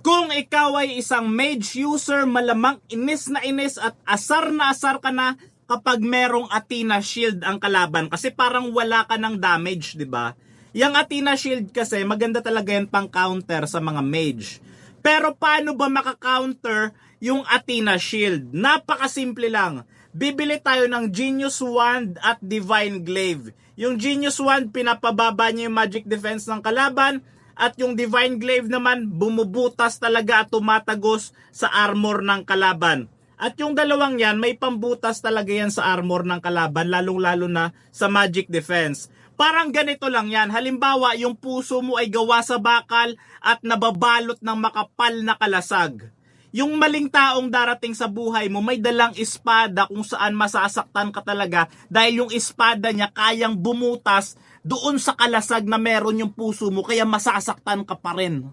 Kung ikaw ay isang mage user, malamang inis na inis at asar na asar ka na kapag merong Athena Shield ang kalaban kasi parang wala ka ng damage, di ba? Yang Athena Shield kasi maganda talaga yan pang counter sa mga mage. Pero paano ba maka-counter yung Athena Shield? Napakasimple lang. Bibili tayo ng Genius Wand at Divine Glaive. Yung Genius Wand, pinapababa niya yung magic defense ng kalaban. At yung Divine Glaive naman, bumubutas talaga at tumatagos sa armor ng kalaban. At yung dalawang yan, may pambutas talaga yan sa armor ng kalaban, lalong-lalo na sa magic defense. Parang ganito lang yan. Halimbawa, yung puso mo ay gawa sa bakal at nababalot ng makapal na kalasag. Yung maling taong darating sa buhay mo, may dalang espada kung saan masasaktan ka talaga dahil yung espada niya kayang bumutas doon sa kalasag na meron yung puso mo, kaya masasaktan ka pa rin.